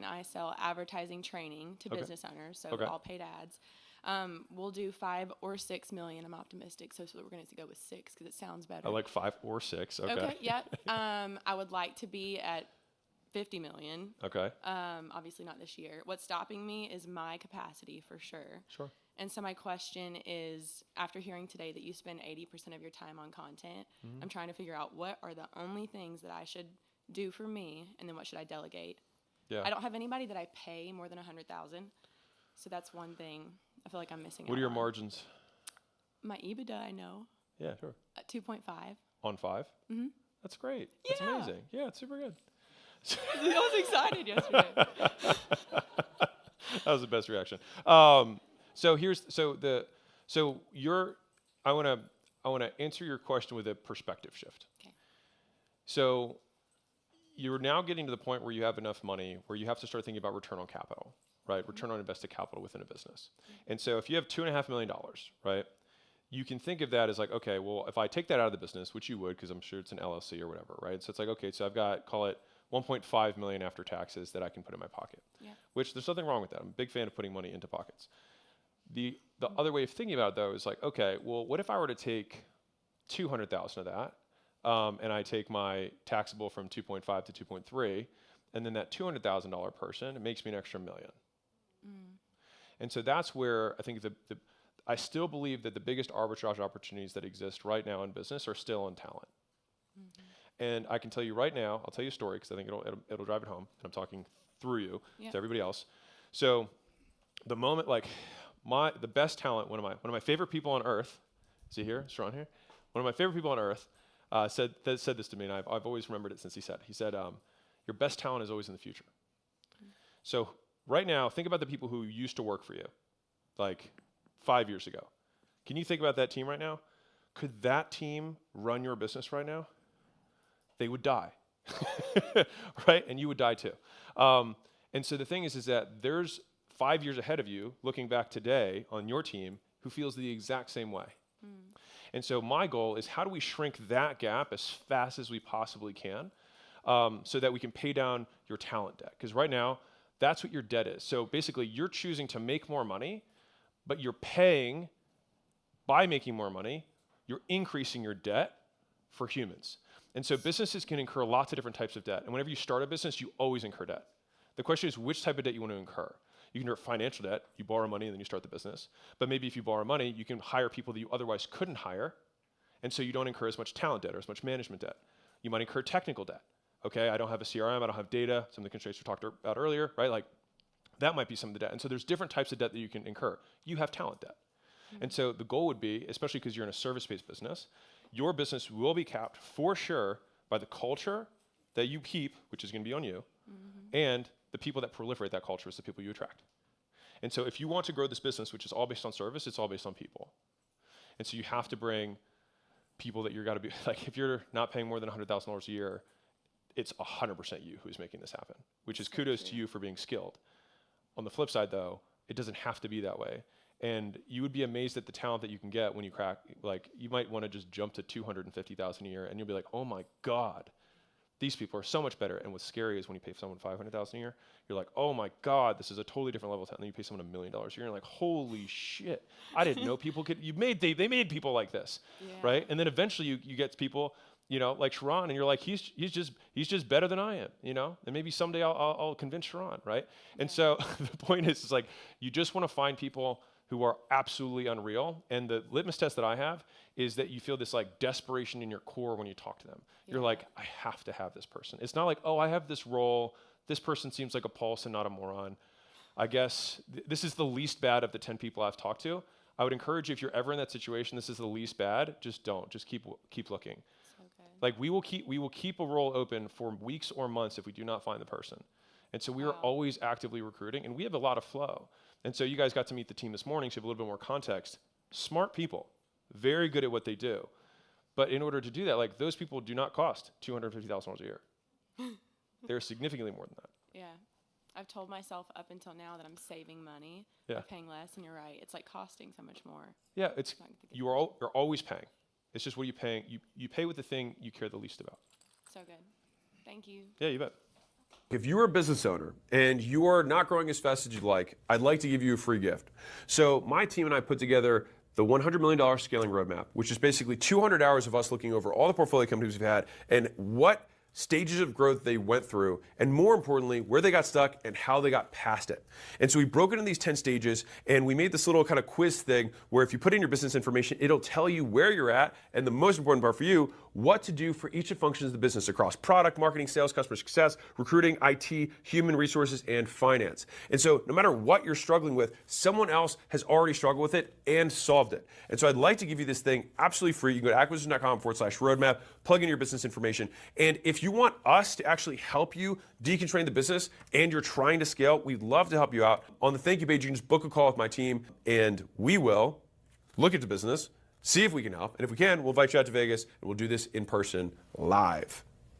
I sell advertising training to business owners, so all paid ads. We'll do 5 or 6 million. I'm optimistic, so we're going to go with 6 because it sounds better. I like 5 or 6. Okay. Yeah. I would like to be at 50 million. Okay. Obviously not this year. What's stopping me is my capacity for sure. Sure. And so my question is, after hearing today that you spend 80% of your time on content, I'm trying to figure out what are the only things that I should do for me, and then what should I delegate? Yeah. I don't have anybody that I pay more than $100,000, so that's one thing I feel like I'm missing out on. What are your margins? My EBITDA, I know. Yeah, sure. At 2.5. On 5? Mm-hmm. That's great. That's amazing. Yeah, it's super good. I was excited yesterday. That was the best reaction. I want to answer your question with a perspective shift. Okay. So you're now getting to the point where you have enough money where you have to start thinking about return on capital, right? Return on invested capital within a business. And so if you have $2.5 million, right, you can think of that as like, okay, well, if I take that out of the business, which you would, because I'm sure it's an LLC or whatever, right? So it's like, okay, so I've got, call it 1.5 million after taxes that I can put in my pocket, which there's nothing wrong with that. I'm a big fan of putting money into pockets. The other way of thinking about it though is like, okay, well, what if I were to take 200,000 of that, and I take my taxable from 2.5 to 2.3, and then that $200,000 person, it makes me an extra $1 million. And so that's where I think I still believe that the biggest arbitrage opportunities that exist right now in business are still in talent. And I can tell you right now, I'll tell you a story because I think it'll drive it home. And I'm talking through you to everybody else. So the moment, like the best talent, one of my favorite people on earth, is he here? Is Sharon here? One of my favorite people on earth said this to me, and I've always remembered it since he said, your best talent is always in the future. So right now, think about the people who used to work for you, like 5 years ago. Can you think about that team right now? Could that team run your business right now? They would die, right? And you would die too. And so the thing is that there's 5 years ahead of you, looking back today on your team, who feels the exact same way. And so my goal is how do we shrink that gap as fast as we possibly can, so that we can pay down your talent debt? Because right now, that's what your debt is. So basically, you're choosing to make more money, but you're paying, by making more money, you're increasing your debt for humans. And so businesses can incur lots of different types of debt. And whenever you start a business, you always incur debt. The question is which type of debt you want to incur. You can incur financial debt, you borrow money and then you start the business. But maybe if you borrow money, you can hire people that you otherwise couldn't hire. And so you don't incur as much talent debt or as much management debt. You might incur technical debt. Okay, I don't have a CRM, I don't have data, some of the constraints we talked about earlier, right? Like that might be some of the debt. And so there's different types of debt that you can incur. You have talent debt. And so the goal would be, especially because you're in a service-based business, your business will be capped for sure by the culture that you keep, which is going to be on you, and the people that proliferate that culture is the people you attract. And so if you want to grow this business, which is all based on service, it's all based on people. And so you have to bring people that you're got to be, like if you're not paying more than $100,000 a year, it's 100% you who's making this happen, which is kudos to you for being skilled. On the flip side though, it doesn't have to be that way. And you would be amazed at the talent that you can get when you crack, like you might want to just jump to 250,000 a year and you'll be like, oh my God, these people are so much better. And what's scary is when you pay someone 500,000 a year, you're like, oh my God, this is a totally different level of talent. And then you pay someone $1 million a year and you're like, holy shit, I didn't know people could, they made people like this, right? And then eventually you get people, you know, like Sharon, and you're like, he's just better than I am, you know? And maybe someday I'll convince Sharon, right? And so the point is like, you just want to find people who are absolutely unreal. And the litmus test that I have is that you feel this like desperation in your core when you talk to them. You're like, I have to have this person. It's not like, oh, I have this role. This person seems like a pulse and not a moron. I guess this is the least bad of the 10 people I've talked to. I would encourage you, if you're ever in that situation, this is the least bad, just don't. Just keep looking. Like we will keep a role open for weeks or months if we do not find the person. And so we are always actively recruiting, and we have a lot of flow. And so you guys got to meet the team this morning, so you have a little bit more context. Smart people, very good at what they do. But in order to do that, like those people do not cost $250,000 a year. They're significantly more than that. Yeah. I've told myself up until now that I'm saving money by paying less, and you're right. It's like costing so much more. Yeah, you're always paying. It's just what are you paying? You pay with the thing you care the least about. So good. Thank you. Yeah, you bet. If you're a business owner and you are not growing as fast as you'd like, I'd like to give you a free gift. So my team and I put together the $100 million scaling roadmap, which is basically 200 hours of us looking over all the portfolio companies we've had and what stages of growth they went through, and more importantly, where they got stuck and how they got past it. And so we broke it into these 10 stages, and we made this little kind of quiz thing where if you put in your business information, it'll tell you where you're at, and the most important part for you, what to do for each of the functions of the business across product, marketing, sales, customer success, recruiting, IT, human resources, and finance. And so no matter what you're struggling with, someone else has already struggled with it and solved it. And so I'd like to give you this thing absolutely free. You can go to acquisition.com/roadmap, plug in your business information. And if you want us to actually help you deconstrain the business and you're trying to scale, we'd love to help you out. On the thank you page, you can just book a call with my team, and we will look at the business, see if we can help. And if we can, we'll invite you out to Vegas, and we'll do this in person live.